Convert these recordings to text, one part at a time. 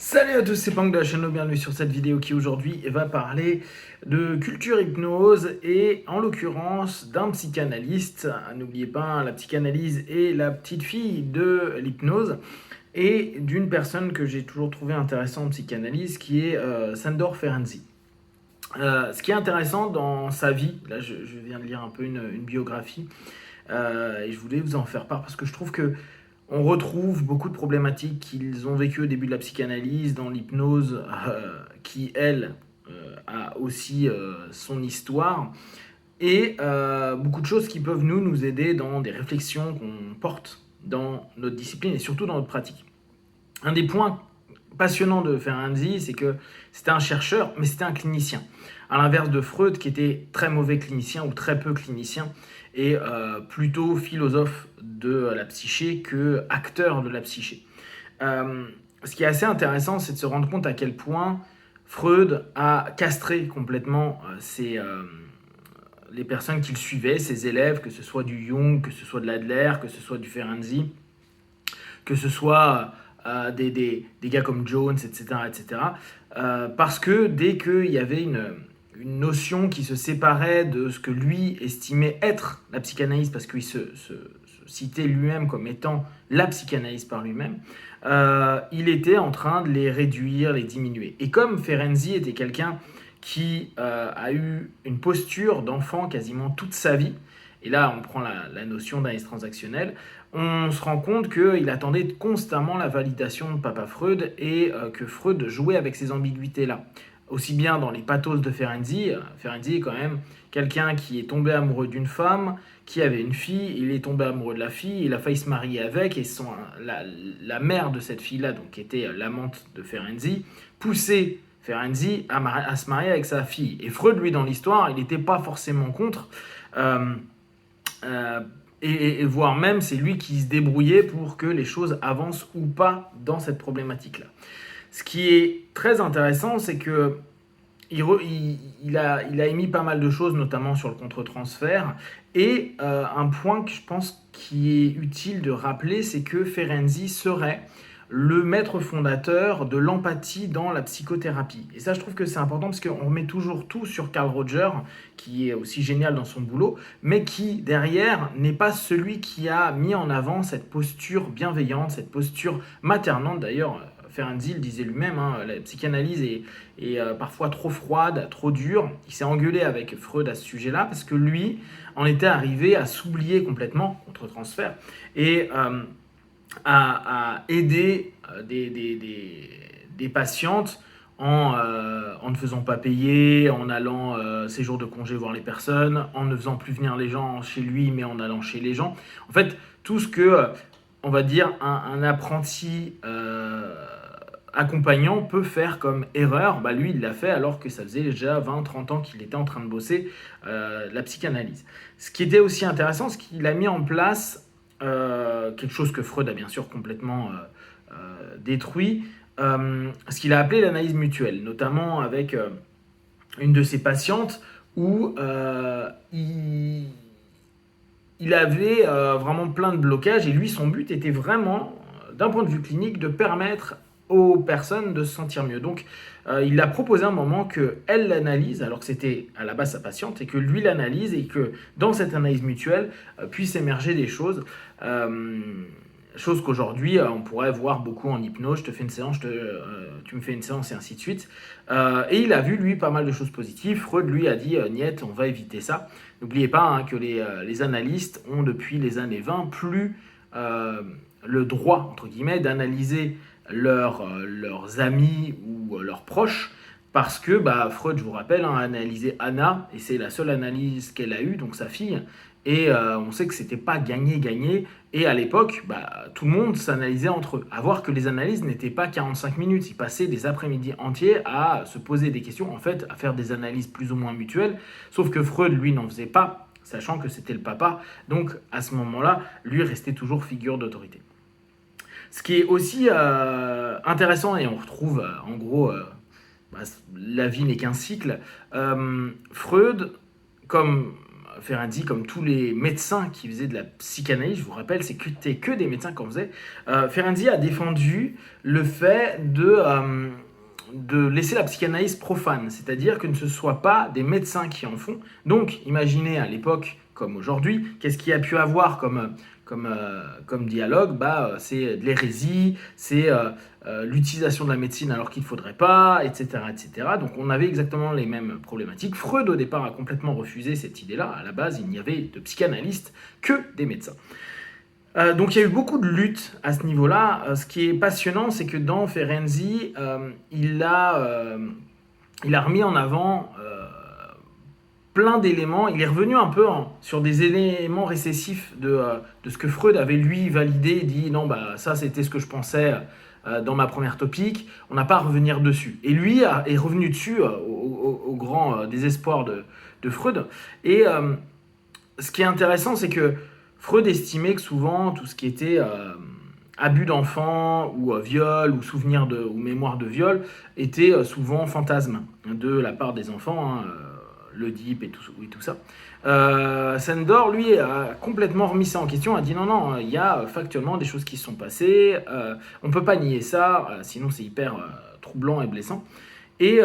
Salut à tous, c'est Pang de la chaîne, bienvenue sur cette vidéo qui aujourd'hui va parler de culture hypnose et en l'occurrence d'un psychanalyste. N'oubliez pas, la psychanalyse est la petite fille de l'hypnose et d'une personne que j'ai toujours trouvé intéressante en psychanalyse qui est Sándor Ferenczi. Ce qui est intéressant dans sa vie, là je viens de lire un peu une biographie et je voulais vous en faire part parce que je trouve que on retrouve beaucoup de problématiques qu'ils ont vécues au début de la psychanalyse, dans l'hypnose, qui, elle, a aussi son histoire, et beaucoup de choses qui peuvent nous aider dans des réflexions qu'on porte dans notre discipline et surtout dans notre pratique. Un des points passionnants de Ferenczi, c'est que c'était un chercheur, mais c'était un clinicien. À l'inverse de Freud, qui était très mauvais clinicien ou très peu clinicien, et plutôt philosophe de la psyché que acteur de la psyché. Ce qui est assez intéressant, c'est de se rendre compte à quel point Freud a castré complètement les personnes qu'il suivait, ses élèves, que ce soit du Jung, que ce soit de l'Adler, que ce soit du Ferenczi, que ce soit des gars comme Jones, etc. etc. Parce que dès qu'il y avait une notion qui se séparait de ce que lui estimait être la psychanalyse, parce qu'il se citait lui-même comme étant la psychanalyse par lui-même, il était en train de les réduire, les diminuer. Et comme Ferenczi était quelqu'un qui a eu une posture d'enfant quasiment toute sa vie, et là on prend la notion d'analyse transactionnelle, on se rend compte qu'il attendait constamment la validation de Papa Freud et que Freud jouait avec ces ambiguïtés-là. Aussi bien dans les pathos de Ferenczi, Ferenczi est quand même quelqu'un qui est tombé amoureux d'une femme, qui avait une fille, il est tombé amoureux de la fille, il a failli se marier avec, et la mère de cette fille-là, donc qui était l'amante de Ferenczi, poussait Ferenczi à se marier avec sa fille. Et Freud, lui, dans l'histoire, il n'était pas forcément contre. Euh, euh, et voire même, c'est lui qui se débrouillait pour que les choses avancent ou pas dans cette problématique-là. Ce qui est très intéressant, c'est que il a émis pas mal de choses, notamment sur le contre-transfert. Et un point que je pense qui est utile de rappeler, c'est que Ferenczi serait le maître fondateur de l'empathie dans la psychothérapie. Et ça, je trouve que c'est important parce qu'on remet toujours tout sur Carl Rogers, qui est aussi génial dans son boulot, mais qui, derrière, n'est pas celui qui a mis en avant cette posture bienveillante, cette posture maternante. D'ailleurs, Ferenczi le disait lui-même, hein, la psychanalyse est parfois trop froide, trop dure. Il s'est engueulé avec Freud à ce sujet-là parce que lui en était arrivé à s'oublier complètement, contre transfert, et à aider des patientes en ne faisant pas payer, en allant ses jours de congé voir les personnes, en ne faisant plus venir les gens chez lui, mais en allant chez les gens. En fait, tout ce que, on va dire, un apprenti accompagnant peut faire comme erreur, bah lui il l'a fait alors que ça faisait déjà 20-30 ans qu'il était en train de bosser la psychanalyse. Ce qui était aussi intéressant, c'est qu'il a mis en place quelque chose que Freud a bien sûr complètement détruit, ce qu'il a appelé l'analyse mutuelle, notamment avec une de ses patientes où il avait vraiment plein de blocages et lui son but était vraiment, d'un point de vue clinique, de permettre aux personnes de se sentir mieux. Donc il a proposé un moment qu'elle l'analyse, alors que c'était à la base sa patiente, et que lui l'analyse, et que dans cette analyse mutuelle puissent émerger des choses. Chose qu'aujourd'hui on pourrait voir beaucoup en hypnose, je te fais une séance, tu me fais une séance et ainsi de suite. Et il a vu lui pas mal de choses positives. Freud lui a dit niet, on va éviter ça. N'oubliez pas hein, que les analystes ont depuis les années 20 plus le droit entre guillemets d'analyser leurs amis ou leurs proches, parce que bah, Freud, je vous rappelle, hein, a analysé Anna, et c'est la seule analyse qu'elle a eue, donc sa fille, et on sait que c'était pas gagné-gagné, et à l'époque, bah, tout le monde s'analysait entre eux. À voir que les analyses n'étaient pas 45 minutes, ils passaient des après-midi entiers à se poser des questions, en fait, à faire des analyses plus ou moins mutuelles, sauf que Freud, lui, n'en faisait pas, sachant que c'était le papa, donc à ce moment-là, lui restait toujours figure d'autorité. Ce qui est aussi intéressant, et on retrouve en gros, bah, la vie n'est qu'un cycle, Freud, comme Ferenczi, comme tous les médecins qui faisaient de la psychanalyse, je vous rappelle, c'était que des médecins qui en faisaient, Ferenczi a défendu le fait de laisser la psychanalyse profane, c'est-à-dire que ce ne soit pas des médecins qui en font. Donc, imaginez à l'époque comme aujourd'hui, qu'est-ce qu'il y a pu avoir comme dialogue? C'est de l'hérésie, c'est l'utilisation de la médecine alors qu'il ne faudrait pas, etc., etc. Donc on avait exactement les mêmes problématiques. Freud au départ a complètement refusé cette idée-là. À la base, il n'y avait de psychanalystes que des médecins. Donc il y a eu beaucoup de luttes à ce niveau-là. Ce qui est passionnant, c'est que dans Ferenczi, il a remis en avant plein d'éléments. Il est revenu un peu sur des éléments récessifs de ce que Freud avait lui validé. Il dit non, ça c'était ce que je pensais dans ma première topique. On n'a pas à revenir dessus. Et lui est revenu dessus au grand désespoir de Freud. Et ce qui est intéressant, c'est que Freud estimait que souvent tout ce qui était abus d'enfants ou viol ou souvenir ou mémoire de viol était souvent fantasme de la part des enfants, l'Oedipe et tout ça. Sandor, lui, a complètement remis ça en question, a dit non, il y a factuellement des choses qui se sont passées, on ne peut pas nier ça, sinon c'est hyper troublant et blessant. Et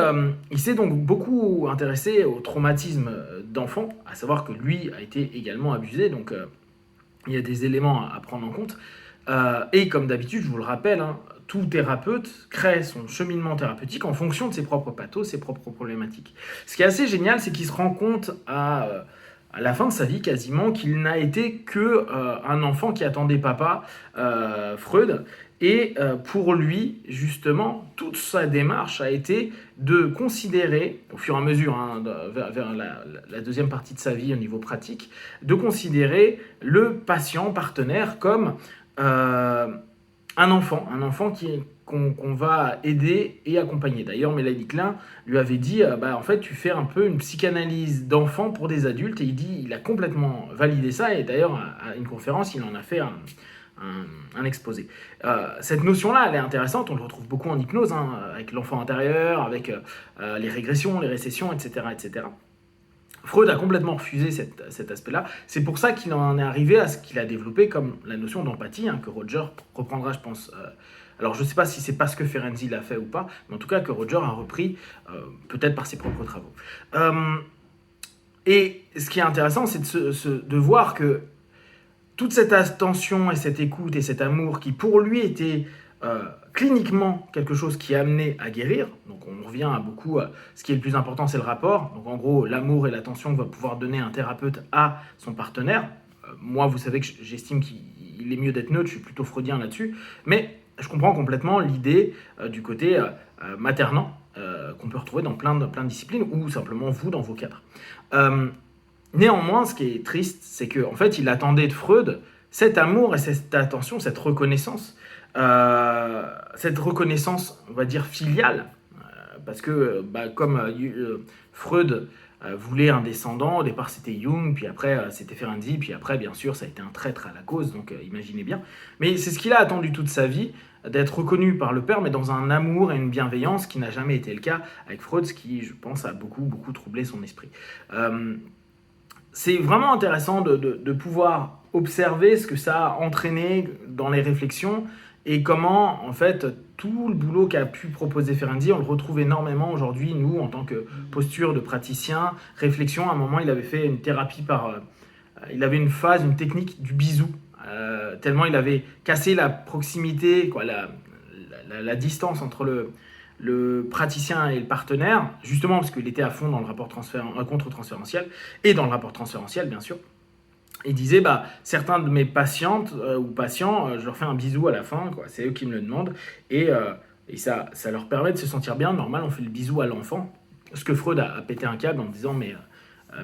il s'est donc beaucoup intéressé au traumatisme d'enfant, à savoir que lui a été également abusé, donc il y a des éléments à prendre en compte. Et comme d'habitude, je vous le rappelle, tout thérapeute crée son cheminement thérapeutique en fonction de ses propres pathos, ses propres problématiques. Ce qui est assez génial, c'est qu'il se rend compte à la fin de sa vie quasiment qu'il n'a été que un enfant qui attendait papa, Freud. Et pour lui, justement, toute sa démarche a été de considérer, au fur et à mesure, vers la deuxième partie de sa vie au niveau pratique, de considérer le patient partenaire comme un enfant qu'on va aider et accompagner. D'ailleurs, Mélanie Klein lui avait dit, en fait, tu fais un peu une psychanalyse d'enfant pour des adultes, et il a complètement validé ça, et d'ailleurs, à une conférence, il en a fait un exposé. Cette notion-là, elle est intéressante, on le retrouve beaucoup en hypnose, avec l'enfant intérieur, avec les régressions, les récessions, etc., etc. Freud a complètement refusé cet aspect-là. C'est pour ça qu'il en est arrivé à ce qu'il a développé comme la notion d'empathie, que Roger reprendra, je pense. Alors, je ne sais pas si c'est parce que Ferenczi l'a fait ou pas, mais en tout cas que Roger a repris, peut-être par ses propres travaux. Et ce qui est intéressant, c'est de voir que toute cette attention et cette écoute et cet amour qui, pour lui, était cliniquement quelque chose qui amenait à guérir, donc on revient à beaucoup, ce qui est le plus important, c'est le rapport, donc en gros, l'amour et l'attention que va pouvoir donner un thérapeute à son partenaire. Moi, vous savez que j'estime qu'il est mieux d'être neutre, je suis plutôt freudien là-dessus, mais je comprends complètement l'idée du côté maternant qu'on peut retrouver dans plein de disciplines, ou simplement vous dans vos cadres. Néanmoins, ce qui est triste, c'est qu'en fait, il attendait de Freud cet amour et cette attention, cette reconnaissance, on va dire, filiale, parce que, comme Freud voulait un descendant, au départ c'était Jung, puis après c'était Ferenczi, puis après, bien sûr, ça a été un traître à la cause, donc imaginez bien. Mais c'est ce qu'il a attendu toute sa vie, d'être reconnu par le père, mais dans un amour et une bienveillance qui n'a jamais été le cas avec Freud, ce qui, je pense, a beaucoup, beaucoup troublé son esprit. C'est vraiment intéressant de pouvoir observer ce que ça a entraîné dans les réflexions et comment, en fait, tout le boulot qu'a pu proposer Ferenczi, on le retrouve énormément aujourd'hui, nous, en tant que posture de praticien, réflexion. À un moment, il avait fait une thérapie il avait une phase, une technique du bisou, tellement il avait cassé la proximité, la distance entre le praticien et le partenaire, justement parce qu'il était à fond dans le rapport contre-transférentiel et dans le rapport transférentiel, bien sûr. Il disait, certains de mes patientes ou patients, je leur fais un bisou à la fin, c'est eux qui me le demandent, et ça leur permet de se sentir bien. Normal, on fait le bisou à l'enfant, parce que Freud a pété un câble en disant, mais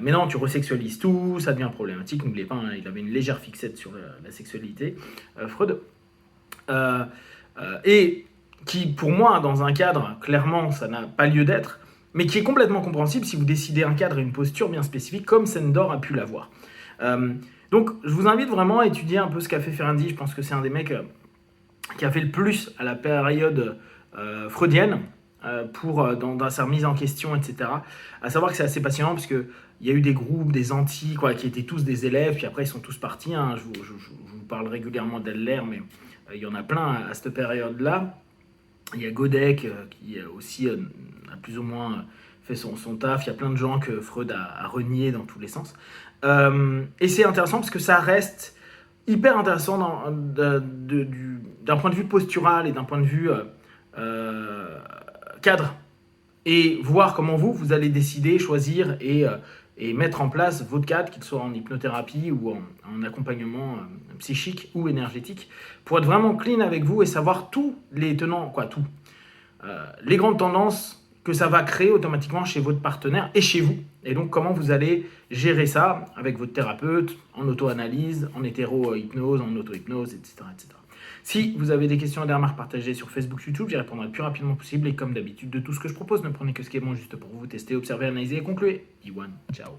non, tu resexualises tout, ça devient problématique. N'oubliez pas, il avait une légère fixette sur la sexualité, Freud. Et qui, pour moi, dans un cadre, clairement, ça n'a pas lieu d'être, mais qui est complètement compréhensible si vous décidez un cadre et une posture bien spécifique, comme Sandor a pu l'avoir. Donc, je vous invite vraiment à étudier un peu ce qu'a fait Ferenczi. Je pense que c'est un des mecs qui a fait le plus à la période freudienne. dans sa remise en question, etc. À savoir que c'est assez passionnant parce qu'il y a eu des groupes, des anti, quoi, qui étaient tous des élèves, puis après ils sont tous partis. Hein. Je vous parle régulièrement d'Adler, mais il y en a plein à cette période-là. Il y a Godek qui aussi a plus ou moins fait son taf. Il y a plein de gens que Freud a renié dans tous les sens. Et c'est intéressant parce que ça reste hyper intéressant d'un point de vue postural et d'un point de vue cadre. Et voir comment vous allez décider, choisir et mettre en place votre cadre, qu'il soit en hypnothérapie ou en accompagnement psychique ou énergétique, pour être vraiment clean avec vous et savoir tous les tenants, les grandes tendances que ça va créer automatiquement chez votre partenaire et chez vous. Et donc, comment vous allez gérer ça avec votre thérapeute, en auto-analyse, en hétéro-hypnose, en auto-hypnose, etc., etc. Si vous avez des questions et des remarques partagées sur Facebook, YouTube, j'y répondrai le plus rapidement possible. Et comme d'habitude, de tout ce que je propose, ne prenez que ce qui est bon juste pour vous. Testez, observez, analysez et concluez. Iwan, ciao.